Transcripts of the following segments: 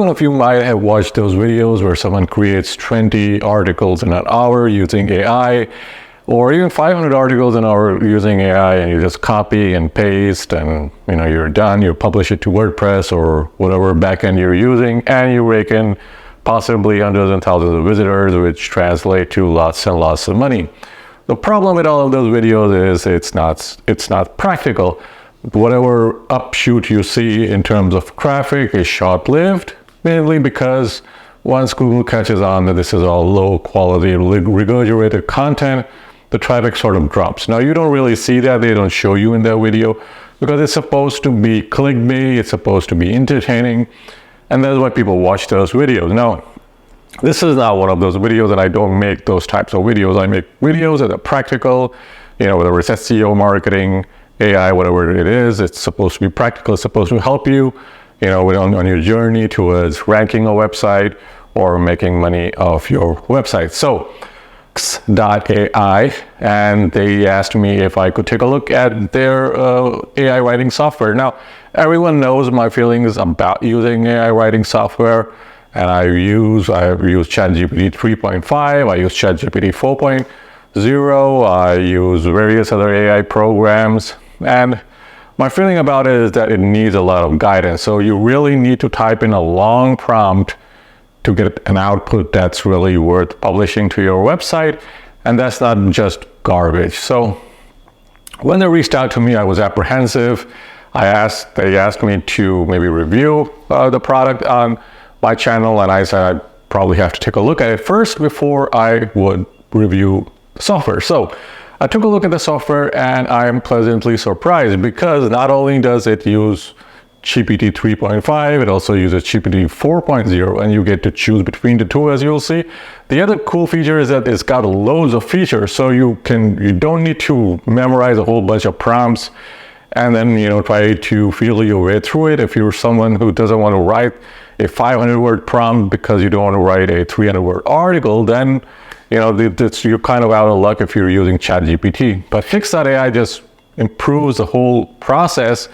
One of you might have watched those videos where someone creates 20 articles in an hour using AI, or even 500 articles an hour using AI, and you just copy and paste and you're done. You publish it to WordPress or whatever backend you're using, and you rake in possibly hundreds and thousands of visitors, which translate to lots and lots of money. The problem with all of those videos is it's not practical. Whatever upshoot you see in terms of traffic is short-lived, mainly because once Google catches on that this is all low quality regurgitated content, the traffic sort of drops. Now you don't really see that, they don't show you in that video, because it's supposed to be clickbait, it's supposed to be entertaining, and that's why people watch those videos. Now, this is not one of those videos, and I don't make those types of videos. I make videos that are practical, whether it's SEO, marketing, AI, whatever it is, it's supposed to be practical, it's supposed to help you on your journey towards ranking a website or making money off your website. So, HIX.AI, and they asked me if I could take a look at their AI writing software. Now, everyone knows my feelings about using AI writing software, and I've used ChatGPT 3.5, I use ChatGPT 4.0, I use various other AI programs, and my feeling about it is that it needs a lot of guidance. So you really need to type in a long prompt to get an output that's really worth publishing to your website, and that's not just garbage. So when they reached out to me, I was apprehensive. They asked me to maybe review the product on my channel, and I said I'd probably have to take a look at it first before I would review the software. So I took a look at the software, and I am pleasantly surprised, because not only does it use GPT 3.5, it also uses GPT 4.0, and you get to choose between the two, as you'll see. The other cool feature is that it's got loads of features, so you don't need to memorize a whole bunch of prompts and then try to feel your way through it. If you're someone who doesn't want to write a 500-word prompt because you don't want to write a 300-word article, then you're kind of out of luck if you're using ChatGPT. But HIX.AI just improves the whole process,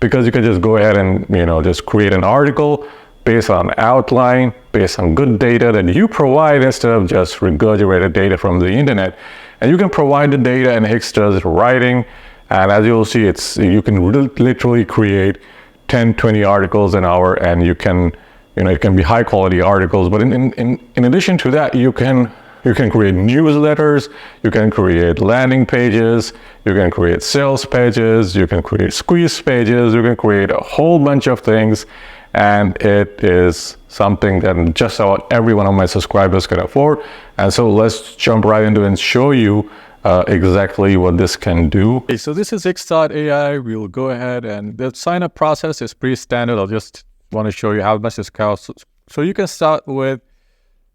because you can just go ahead and just create an article based on outline, based on good data that you provide, instead of just regurgitated data from the internet. And you can provide the data, and HIX does writing. And as you'll see, you can literally create 10, 20 articles an hour, and you can it can be high quality articles. But in addition to that, you can create newsletters, you can create landing pages, you can create sales pages, you can create squeeze pages, you can create a whole bunch of things, and it is something that just about every one of my subscribers can afford. And so let's jump right into it and show you exactly what this can do. Okay, so this is HIX.AI. We'll go ahead, and the sign up process is pretty standard. I'll just want to show you how much this costs. So you can start with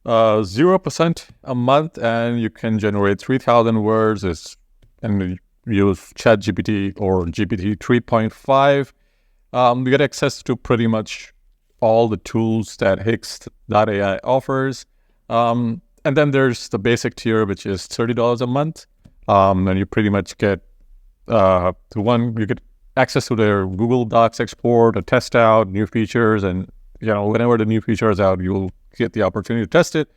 0% a month, and you can generate 3,000 words and use ChatGPT or GPT 3.5. You get access to pretty much all the tools that HIX.AI offers. And then there's the basic tier, which is $30 a month. And you pretty much get you get access to their Google Docs export, a test out new features, and whenever the new feature is out, you'll get the opportunity to test it.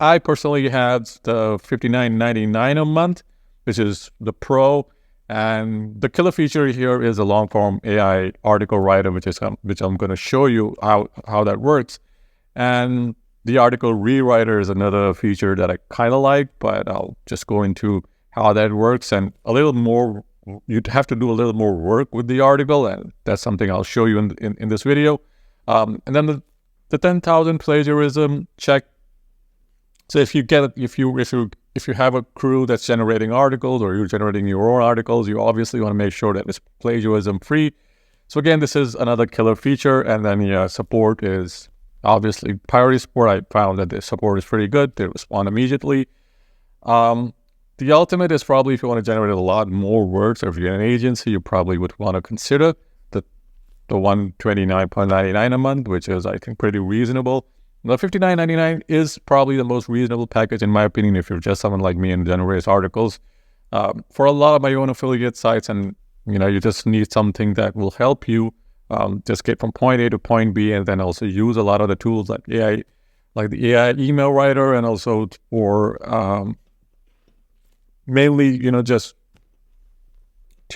I personally have the $59.99 a month, which is the Pro, and the killer feature here is a long-form AI article writer, which I'm going to show you how that works. And the article rewriter is another feature that I kind of like, but I'll just go into how that works, and a little more. You'd have to do a little more work with the article, and that's something I'll show you in this video. And then the 10,000 plagiarism check. So if you have a crew that's generating articles, or you're generating your own articles, you obviously want to make sure that it's plagiarism free. So again, this is another killer feature. And then support is obviously priority support. I found that the support is pretty good. They respond immediately. The ultimate is probably if you want to generate a lot more words, or if you're an agency, you probably would want to consider the $129.99 a month, which is, I think, pretty reasonable. The $59.99 is probably the most reasonable package, in my opinion, if you're just someone like me and generates articles. For a lot of my own affiliate sites, and you just need something that will help you just get from point A to point B, and then also use a lot of the tools like AI, like the AI email writer, and also for mainly, just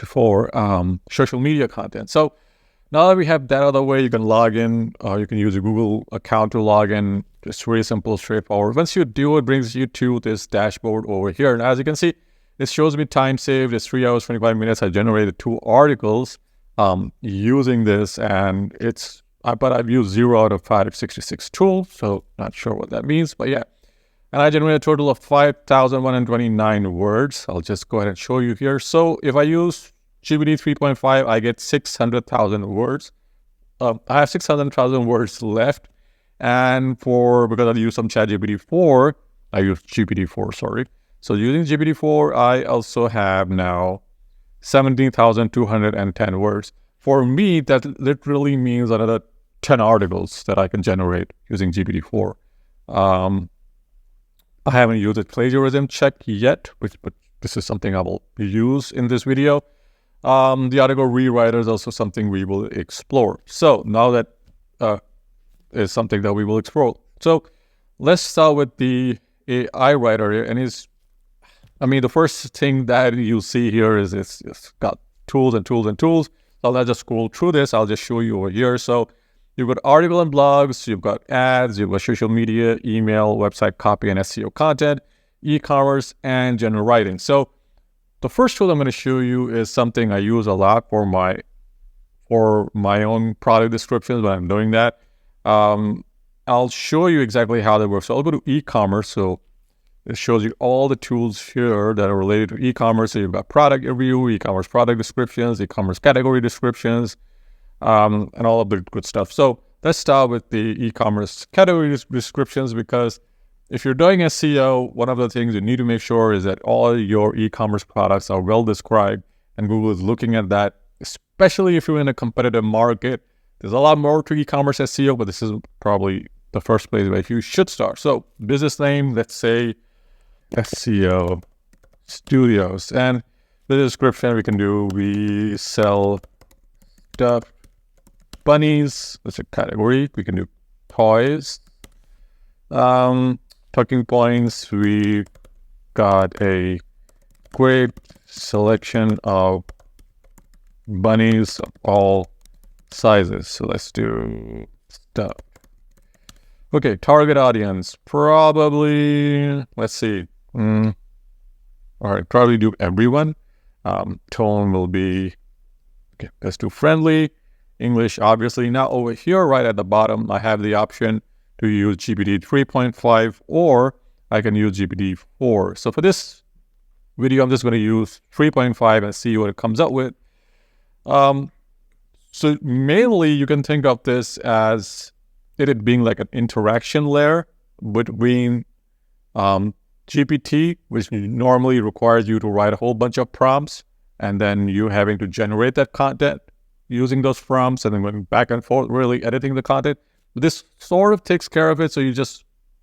for social media content. So now that we have that other way, you can log in. You can use a Google account to log in. It's very simple, straightforward. Once you do, it brings you to this dashboard over here. And as you can see, it shows me time saved. It's 3 hours, 25 minutes. I generated 2 articles using this, and but I've used 0 out of 566 tools, so not sure what that means, but yeah. And I generated a total of 5,129 words. I'll just go ahead and show you here. So if I use GPT 3.5, I get 600,000 words. I have 600,000 words left. And because I use some ChatGPT 4, I use GPT-4, sorry. So using GPT-4, I also have now 17,210 words. For me, that literally means another 10 articles that I can generate using GPT-4. I haven't used a plagiarism check yet, but this is something I will use in this video. The article rewriter is also something we will explore. So now that is something that we will explore. So let's start with the AI writer, and the first thing that you see here is it's got tools and tools and tools. So let's just scroll through this. I'll just show you over here. So you've got article and blogs, you've got ads, you've got social media, email, website copy and SEO content, e-commerce, and general writing. So the first tool I'm going to show you is something I use a lot for my own product descriptions when I'm doing that. I'll show you exactly how that works. So I'll go to e-commerce. So it shows you all the tools here that are related to e-commerce. So you've got product review, e-commerce product descriptions, e-commerce category descriptions, and all of the good stuff. So let's start with the e-commerce category descriptions, because if you're doing SEO, one of the things you need to make sure is that all your e-commerce products are well described, and Google is looking at that, especially if you're in a competitive market. There's a lot more to e-commerce SEO, but this is probably the first place where you should start. So business name, let's say SEO Studios, and the description we sell stuffed bunnies. That's a category. We can do toys. Talking points, we got a great selection of bunnies of all sizes. So let's do stuff. Okay, target audience, probably, let's see. All right, probably do everyone. Tone will be, okay, let's do friendly. English, obviously. Now over here, right at the bottom, I have the option to use GPT 3.5, or I can use GPT-4. So for this video, I'm just going to use 3.5 and see what it comes up with. So mainly you can think of this as it being like an interaction layer between GPT, which normally requires you to write a whole bunch of prompts, and then you having to generate that content using those prompts, and then going back and forth, really editing the content. This sort of takes care of it. So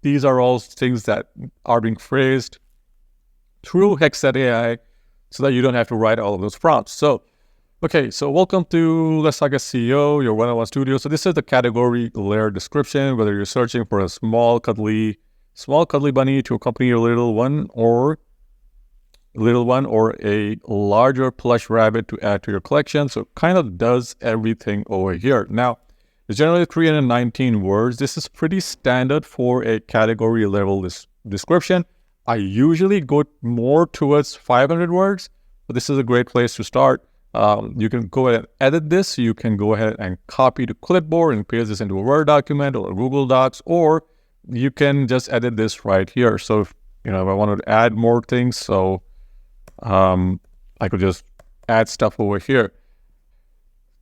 these are all things that are being phrased through Hicks.AI so that you don't have to write all of those prompts. So, okay, so welcome to Let's Talk SEO, your one-on-one studio. So this is the category layer description, whether you're searching for a small cuddly bunny to accompany your little one, or a larger plush rabbit to add to your collection. So it kind of does everything over here. Now, it's generally 319 words. This is pretty standard for a category level description. I usually go more towards 500 words, but this is a great place to start. You can go ahead and edit this. You can go ahead and copy to clipboard and paste this into a Word document or a Google Docs, or you can just edit this right here. So if I wanted to add more things, so I could just add stuff over here.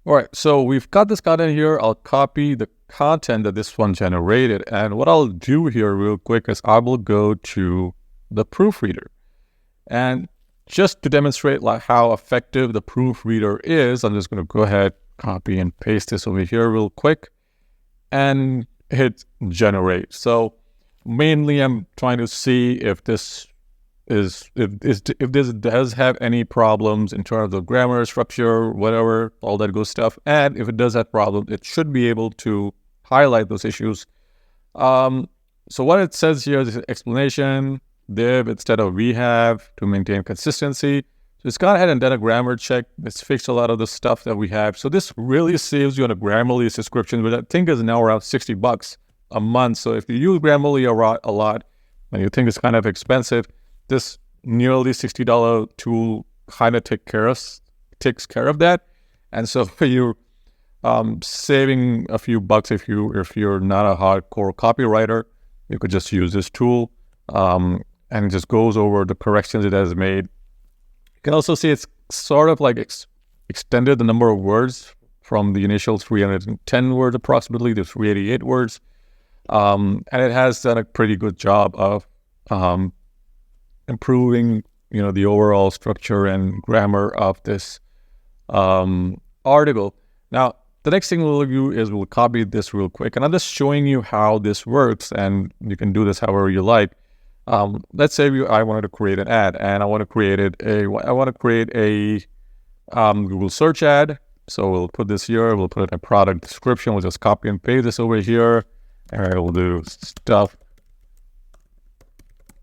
All right, so we've got this content here. I'll copy the content that this one generated. And what I'll do here real quick is I will go to the proofreader. And just to demonstrate how effective the proofreader is, I'm just going to go ahead, copy and paste this over here real quick and hit generate. So mainly I'm trying to see if this if this does have any problems in terms of grammar, structure, whatever, all that good stuff, and if it does have problems, it should be able to highlight those issues. So what it says here is explanation, div instead of we have to maintain consistency. So it's gone ahead and done a grammar check. It's fixed a lot of the stuff that we have. So this really saves you on a Grammarly subscription, which I think is now around $60 a month. So if you use Grammarly a lot and you think it's kind of expensive, this nearly $60 tool kind of takes care of that. And so you're saving a few bucks if you're not a hardcore copywriter. You could just use this tool, and it just goes over the corrections it has made. You can also see it's sort of like extended the number of words from the initial 310 words approximately to 388 words. And it has done a pretty good job of improving, the overall structure and grammar of this article. Now, the next thing we'll do is we'll copy this real quick, and I'm just showing you how this works, and you can do this however you like. Let's say I wanted to create an ad, and I want to create a Google search ad. So we'll put this here. We'll put it in a product description. We'll just copy and paste this over here, and we'll do stuff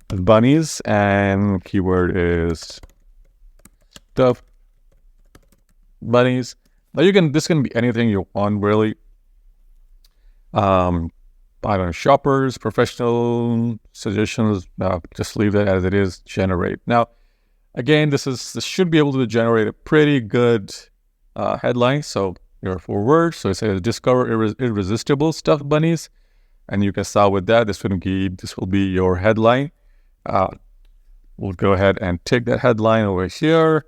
bunnies, and keyword is stuff bunnies. Now this can be anything you want, really. I don't know, shoppers, professional suggestions. Just leave that as it is. Generate. Now, again, this should be able to generate a pretty good headline. So here are 4 words. So it says discover irresistible stuffed bunnies, and you can start with that. This will be your headline. We'll go ahead and take that headline over here,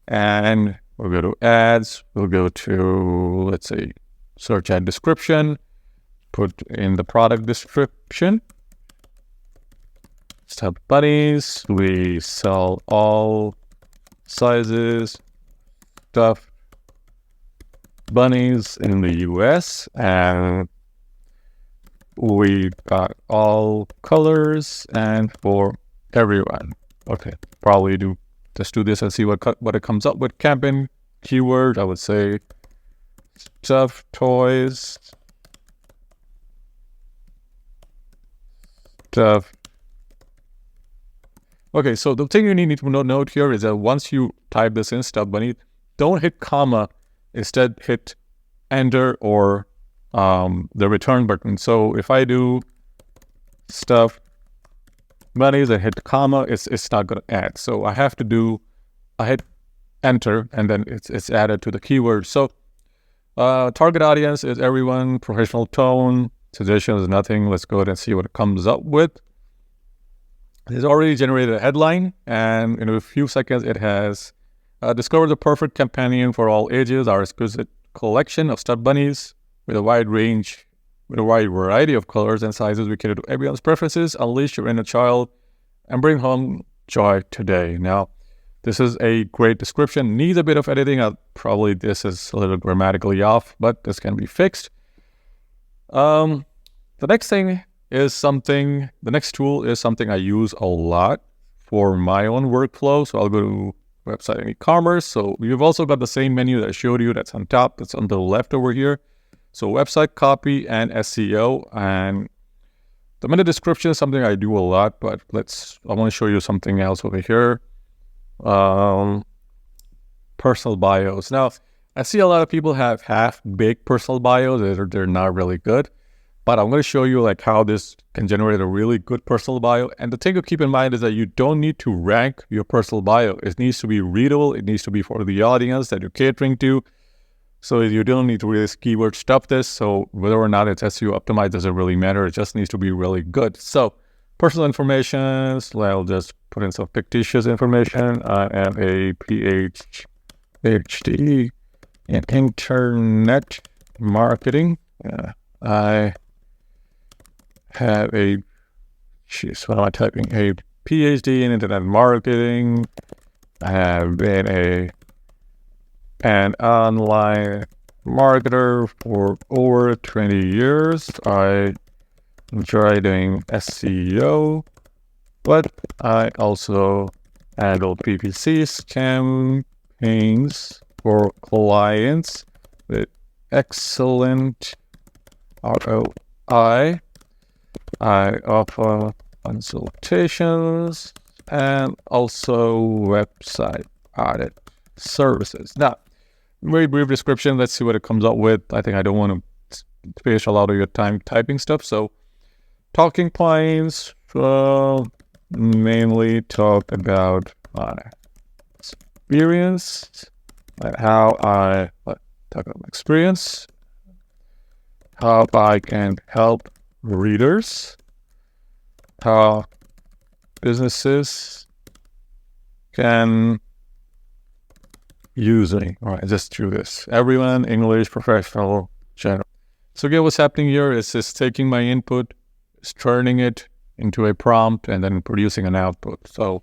and we'll go to ads. We'll go to, let's say, search ad description. Put in the product description. Stuffed bunnies. We sell all sizes stuffed bunnies in the US, and we got all colors and for everyone. Okay, probably just do this and see what it comes up with. Campaign keyword, I would say stuffed toys. Okay, so the thing you need to note here is that once you type this in, stuffed bunny, don't hit comma. Instead, hit enter or the return button. So if I do stuffed bunnies and hit comma, it's not going to add. So I hit enter, and then it's added to the keyword. So target audience is everyone. Professional tone. Suggestion is nothing. Let's go ahead and see what it comes up with. It's already generated a headline, and in a few seconds it has discovered the perfect companion for all ages, our exquisite collection of stuffed bunnies with a wide variety of colors and sizes. We cater to everyone's preferences. Unleash your inner child and bring home joy today. Now, this is a great description. Needs a bit of editing. Probably this is a little grammatically off, but this can be fixed. The next tool is something I use a lot for my own workflow. So I'll go to website and e-commerce. So you've also got the same menu that I showed you that's on top, that's on the left over here. So website copy and SEO, and the meta description is something I do a lot, but I want to show you something else over here. Personal bios. Now, I see a lot of people have half-baked personal bios. They're not really good. But I'm going to show you like how this can generate a really good personal bio. And the thing to keep in mind is that you don't need to rank your personal bio. It needs to be readable. It needs to be for the audience that you're catering to. So you don't need to really keyword stuff this. So whether or not it's SEO optimized doesn't really matter. It just needs to be really good. So personal information, so I'll just put in some fictitious information. I am a PhD in internet marketing. I have a PhD in internet marketing. I have been an online marketer for over 20 years. I enjoy doing SEO but I also handle PPC campaigns for clients with excellent ROI. I offer consultations and also website audit services. Now, very brief description. Let's see what it comes up with. I think I don't want to waste a lot of your time typing stuff. So, talking points, mainly talk about my experience, how I talk about my experience, how I can help readers, how businesses can use it. All right, just do this. Everyone, English, professional, general. So again, what's happening here is just taking my input, turning it into a prompt, and then producing an output. So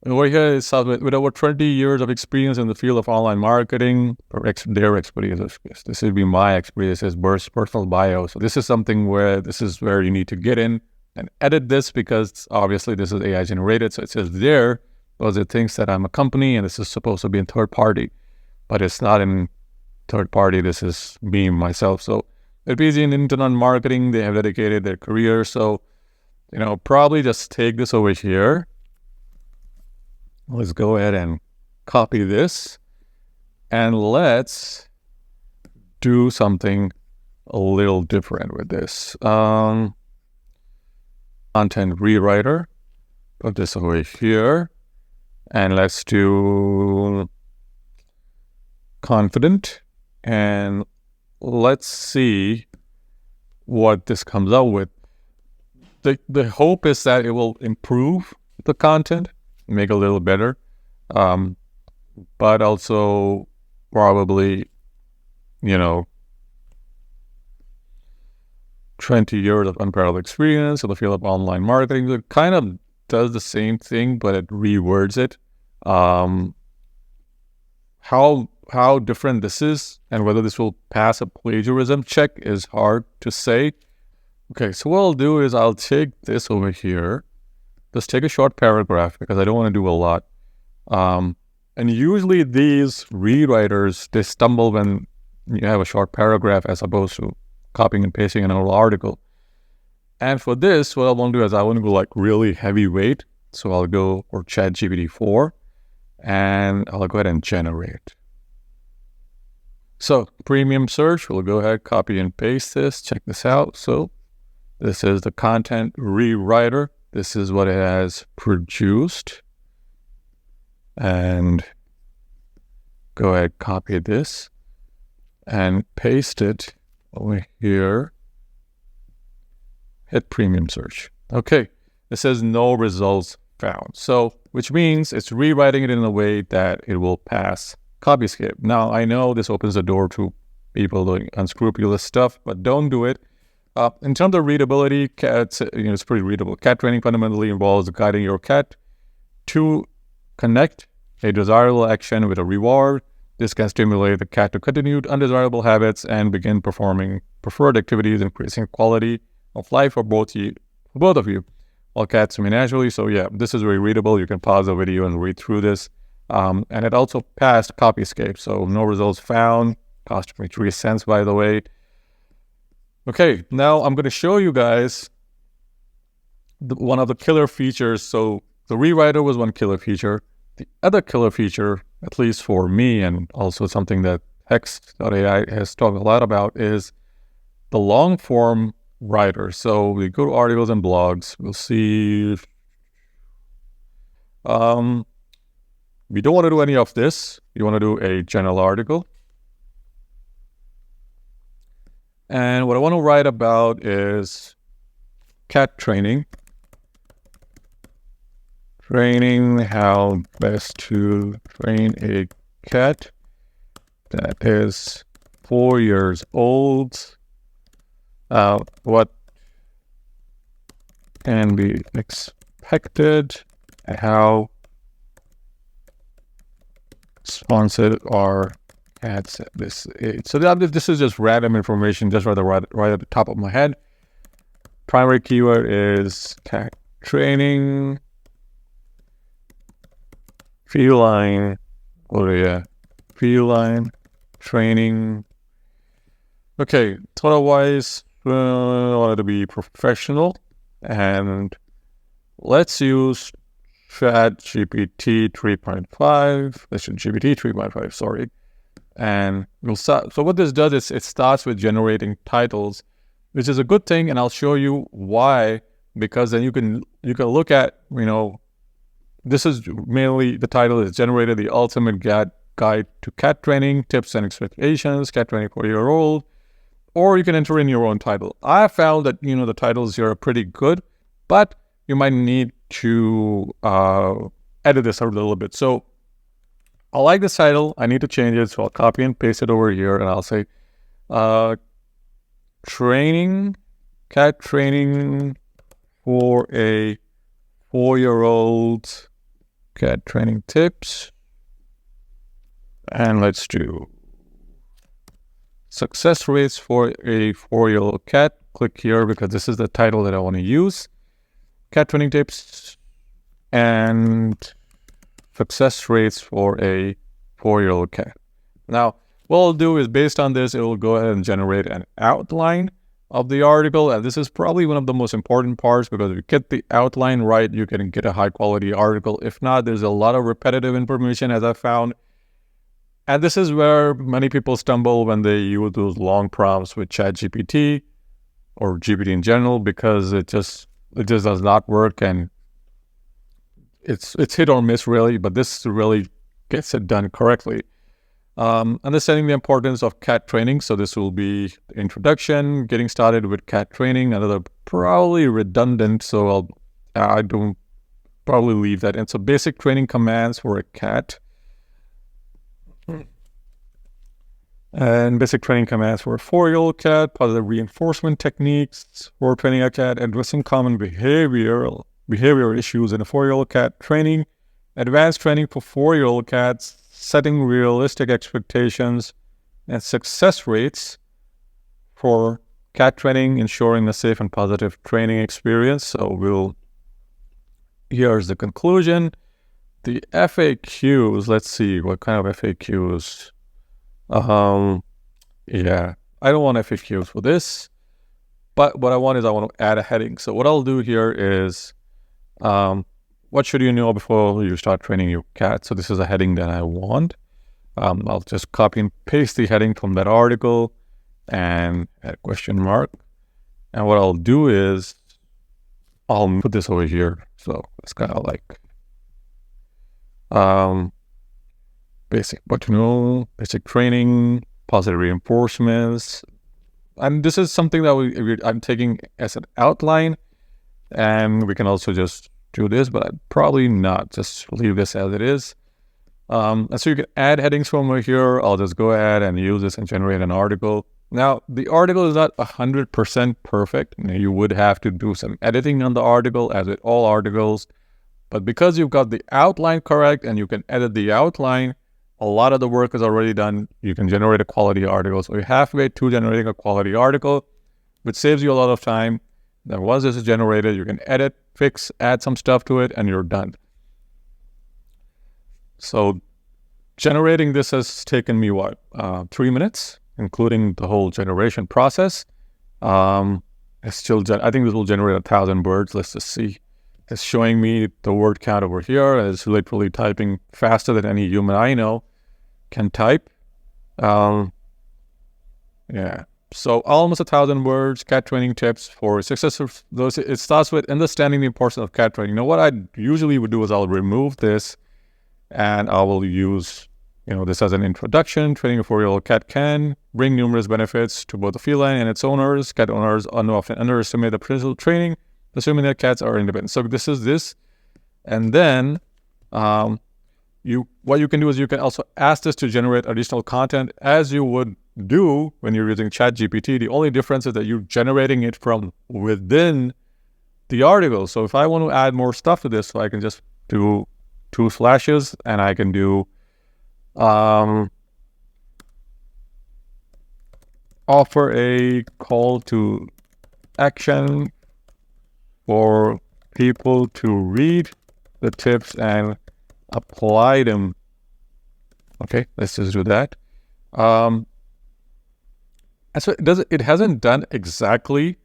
over here is with over 20 years of experience in the field of online marketing, or their expertise. This would be my experience as personal bio. So this is something where you need to get in and edit this, because obviously this is AI generated. So it says there because it thinks that I'm a company and this is supposed to be in third party, but it's not in third party. This is me, myself. So it'd be easy in internet marketing. They have dedicated their career. So, probably just take this over here. Let's go ahead and copy this, and let's do something a little different with this. Content rewriter, put this over here, and let's do confident, and let's see what this comes out with. The hope is that it will improve the content, make it a little better, but also probably, 20 years of unparalleled experience in the field of online marketing. It kind of does the same thing, but it rewords it. How different this is and whether this will pass a plagiarism check is hard to say. Okay, so what I'll do is I'll take this over here. Just take a short paragraph because I don't want to do a lot. And usually these rewriters, they stumble when you have a short paragraph as opposed to copying and pasting an whole article. And for this, what I want to do is I want to go like really heavyweight. So I'll go for ChatGPT 4 and I'll go ahead and generate. So premium search, we'll go ahead, copy and paste this. Check this out. So this is the content rewriter. This is what it has produced. And go ahead, copy this and paste it over here. Hit premium search. Okay, it says no results found. So, which means it's rewriting it in a way that it will pass copyscape. Now, I know this opens the door to people doing unscrupulous stuff, but don't do it. In terms of readability, it's pretty readable. Cat training fundamentally involves guiding your cat to connect a desirable action with a reward. This can stimulate the cat to continue undesirable habits and begin performing preferred activities, increasing quality of life for both of you. All cats swim naturally, so yeah, this is very readable. You can pause the video and read through this. And it also passed copyscape, so no results found. Cost me 3 cents, by the way. Okay, now I'm going to show you guys one of the killer features. So the rewriter was one killer feature. The other killer feature, at least for me, and also something that Hicks.ai has talked a lot about, is the long form writer. So we go to articles and blogs. We'll see. We don't want to do any of this. You want to do a general article. And what I want to write about is cat training. Training how best to train a cat that is 4 years old. What can be expected, how sponsored are cats at this age. So this is just random information, just right at the top of my head. Primary keyword is cat training feline, feline training. Okay, otherwise, I want it to be professional, and let's use ChatGPT 3.5. This is GPT 3.5, sorry. And we'll start. So what this does is it starts with generating titles, which is a good thing, and I'll show you why. Because then you can look at, this is mainly the title is generated the ultimate guide to cat training, tips and expectations, cat training for a year-old, or you can enter in your own title. I found that, the titles here are pretty good, but you might need to edit this a little bit. So I like this title. I need to change it. So I'll copy and paste it over here, and I'll say cat training for a 4-year-old, cat training tips. And let's do success rates for a 4-year-old cat. Click here because this is the title that I want to use. Cat training tips and success rates for a 4-year-old cat. Now, what I'll do is based on this, it will go ahead and generate an outline of the article. And this is probably one of the most important parts, because if you get the outline right, you can get a high quality article. If not, there's a lot of repetitive information, as I found. And this is where many people stumble when they use those long prompts with ChatGPT or GPT in general, because it just does not work, and it's hit or miss really, but this really gets it done correctly. Understanding the importance of cat training. So this will be the introduction, getting started with cat training, another probably redundant, so I don't probably leave that. And so basic training commands for a cat. And basic training commands for a 4-year-old cat, positive reinforcement techniques for training a cat, addressing common behavioral issues in a 4-year-old cat training, advanced training for 4-year-old cats, setting realistic expectations and success rates for cat training, ensuring a safe and positive training experience. So here's the conclusion. The FAQs, let's see, what kind of FAQs? Yeah, I don't want FAQs for this, but what I want to add a heading. So what I'll do here is, what should you know before you start training your cat? So this is a heading that I want. I'll just copy and paste the heading from that article and add a question mark. And what I'll do is I'll put this over here. So it's kind of like basic, basic training, positive reinforcements. And this is something that I'm taking as an outline, and we can also just do this, but I'd probably not, just leave this as it is. And so you can add headings from over here. I'll just go ahead and use this and generate an article. Now, the article is not 100% perfect. You would have to do some editing on the article, as with all articles. But because you've got the outline correct and you can edit the outline, a lot of the work is already done. You can generate a quality article. So you're halfway to generating a quality article, which saves you a lot of time. Then once this is generated, you can edit, fix, add some stuff to it, and you're done. So generating this has taken me 3 minutes, including the whole generation process. It's still, I think this will generate 1,000 words. Let's just see. It's showing me the word count over here. It's literally typing faster than any human I know can type. Yeah. So almost 1,000 words, cat training tips for success. It starts with understanding the importance of cat training. Now, what I usually would do is I'll remove this, and I will use, this as an introduction. Training a 4-year-old cat can bring numerous benefits to both the feline and its owners. Cat owners often underestimate the potential of training, assuming that cats are independent. So this is this. And then what you can do is you can also ask this to generate additional content, as you would do when you're using ChatGPT. The only difference is that you're generating it from within the article. So if I want to add more stuff to this, so I can just do 2 slashes, and I can do offer a call to action for people to read the tips and apply them. Okay, let's just do that. And so it hasn't done exactly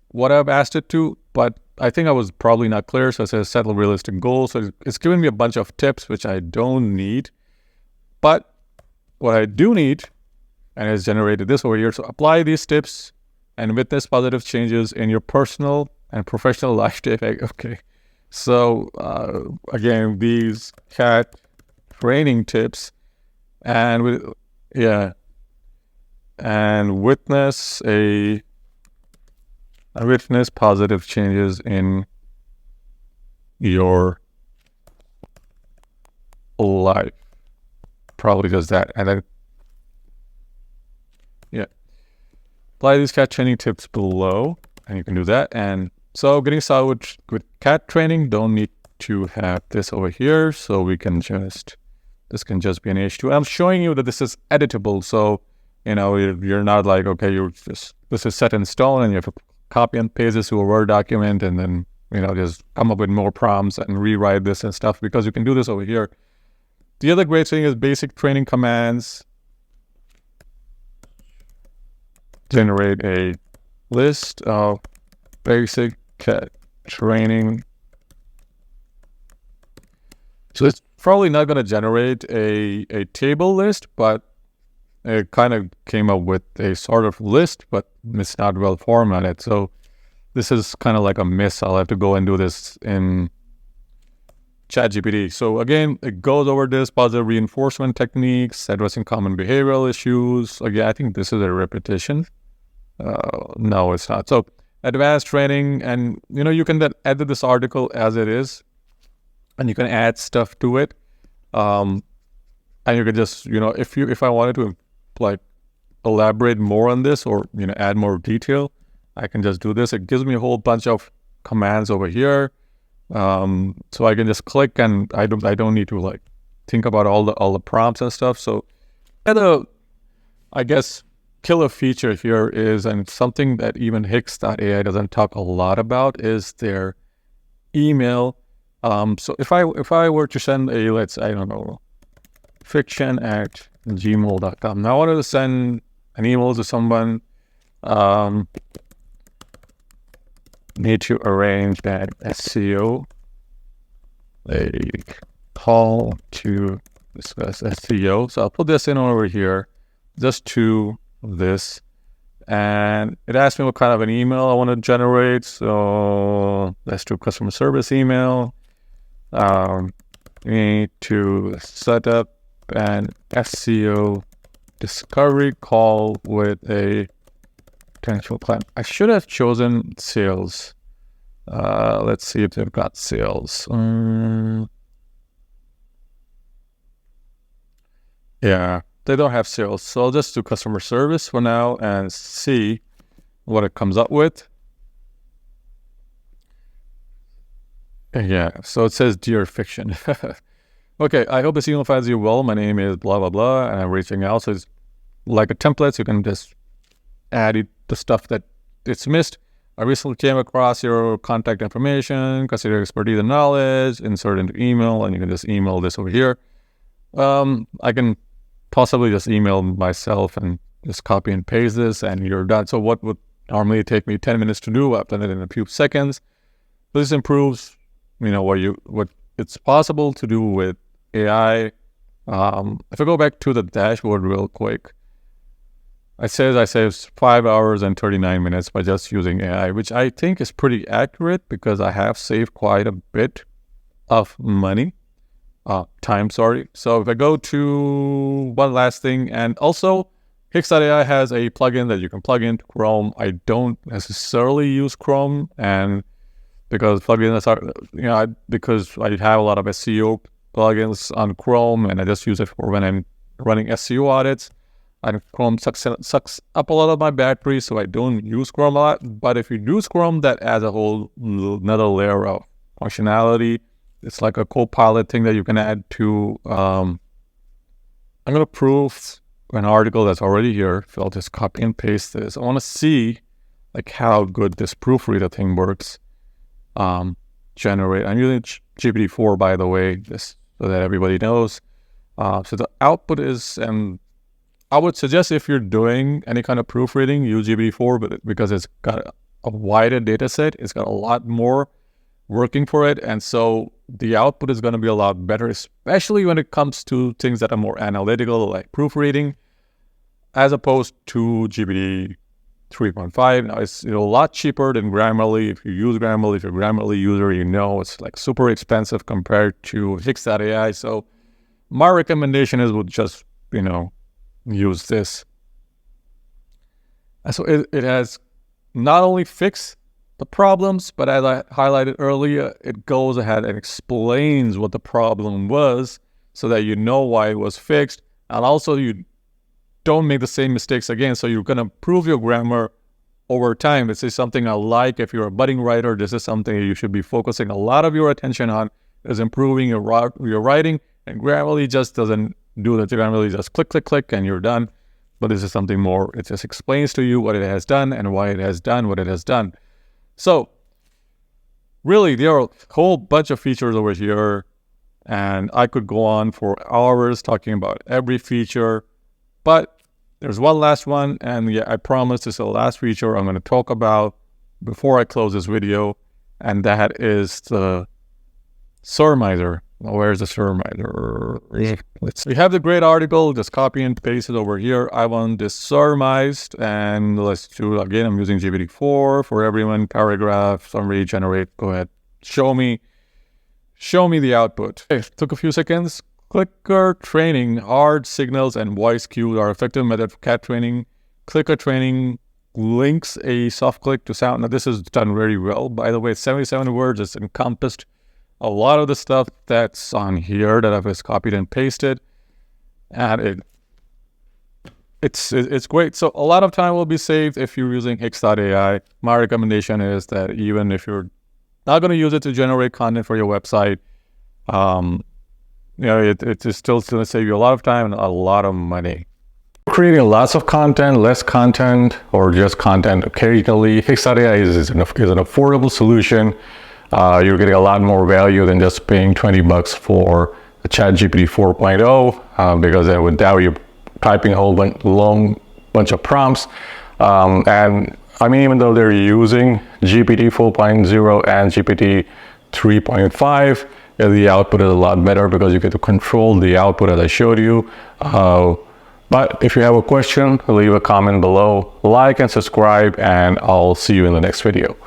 what I've asked it to, but I think I was probably not clear. So it says set a realistic goal. So it's giving me a bunch of tips, which I don't need. But what I do need, and it's generated this over here. So apply these tips and witness positive changes in your personal and professional life. Okay. So again, these cat training tips and witness positive changes in your life. Probably does that. And then apply these cat training tips below, and you can do that. And so getting started with cat training, don't need to have this over here. So we can this can just be an H2. I'm showing you that this is editable. So, you're not like, okay, this is set in stone and you have to copy and paste this to a Word document and then, just come up with more prompts and rewrite this and stuff, because you can do this over here. The other great thing is basic training commands. Generate a list of basic cat training. So it's probably not going to generate a table list, but it kind of came up with a sort of list, but it's not well formatted. So this is kind of like a miss. I'll have to go and do this in ChatGPT. So again, it goes over this positive reinforcement techniques, addressing common behavioral issues. Again, I think this is a repetition. No, it's not. So advanced training, and you can then edit this article as it is, and you can add stuff to it. And you can just, if I wanted to like elaborate more on this or, add more detail, I can just do this. It gives me a whole bunch of commands over here. So I can just click, and I don't need to like think about all the prompts and stuff. So I guess killer feature here is, and something that even Hicks.ai doesn't talk a lot about, is their email. So if I were to send fiction@gmail.com. Now I wanted to send an email to someone. Need to arrange that SEO, a call to discuss SEO. So I'll put this in over here, just to this, and it asked me what kind of an email I want to generate. So let's do customer service email. Need to set up an SEO discovery call with a potential client. I should have chosen sales. Let's see if they've got sales. Yeah, they don't have sales. So I'll just do customer service for now and see what it comes up with. Yeah, so it says Dear Fiction. Okay, I hope this email finds you well. My name is blah, blah, blah, and I'm reaching out. So it's like a template. So you can just add the stuff that it's missed. I recently came across your contact information, consider expertise and knowledge, insert into email, and you can just email this over here. I can possibly just email myself and just copy and paste this, and you're done. So what would normally take me 10 minutes to do, I've done it in a few seconds. This improves, what it's possible to do with AI. If I go back to the dashboard real quick, I saved 5 hours and 39 minutes by just using AI, which I think is pretty accurate because I have saved quite a bit of time. So if I go to one last thing, and also Hicks.ai has a plugin that you can plug into Chrome. I don't necessarily use Chrome, and because plugins are, because I have a lot of SEO plugins on Chrome, and I just use it for when I'm running SEO audits. And Chrome sucks up a lot of my battery, so I don't use Chrome a lot. But if you use Chrome, that adds a whole another layer of functionality. It's like a co-pilot thing that you can add to. I'm going to proof an article that's already here. So I'll just copy and paste this. I want to see like how good this proofreader thing works. generate. I'm using GPT-4, by the way, just so that everybody knows. So the output is, I would suggest if you're doing any kind of proofreading, use GPT-4, but because it's got a wider data set, it's got a lot more working for it. And so the output is going to be a lot better, especially when it comes to things that are more analytical, like proofreading, as opposed to GPT 3.5. Now it's a lot cheaper than Grammarly. If you use Grammarly, if you're a Grammarly user, you know it's like super expensive compared to Hicks.ai. So my recommendation is would just, use this. So it has not only fixed the problems, but as I highlighted earlier, it goes ahead and explains what the problem was so that you know why it was fixed. And also you don't make the same mistakes again. So you're going to improve your grammar over time. This is something I like. If you're a budding writer, this is something you should be focusing a lot of your attention on, is improving your writing. And Grammarly just doesn't do that. Grammarly just click, click, click, and you're done. But this is something more. It just explains to you what it has done and why it has done what it has done. So really, there are a whole bunch of features over here, and I could go on for hours talking about every feature, but there's one last one, and yeah, I promise this is the last feature I'm going to talk about before I close this video, and that is the surmiser. Where's the surmiser? We have the great article, just copy and paste it over here. I want this surmised, and let's do, again, I'm using GPT-4 for everyone, paragraph, summary, generate, go ahead. Show me the output. Okay, took a few seconds. Clicker training, hard signals and voice cues are effective method for cat training. Clicker training links a soft click to sound. Now this is done very well. By the way, 77 words. It's encompassed a lot of the stuff that's on here that I've just copied and pasted, and it's great. So a lot of time will be saved if you're using Hicks.ai. My recommendation is that even if you're not going to use it to generate content for your website, it's still going to save you a lot of time and a lot of money. Creating lots of content, less content, or just content occasionally, Hicks.ai is an affordable solution. You're getting a lot more value than just paying $20 for a ChatGPT 4.0 because then without you typing a whole long bunch of prompts. And I mean, even though they're using GPT 4.0 and GPT 3.5, the output is a lot better because you get to control the output as I showed you. But if you have a question, leave a comment below, like and subscribe, and I'll see you in the next video.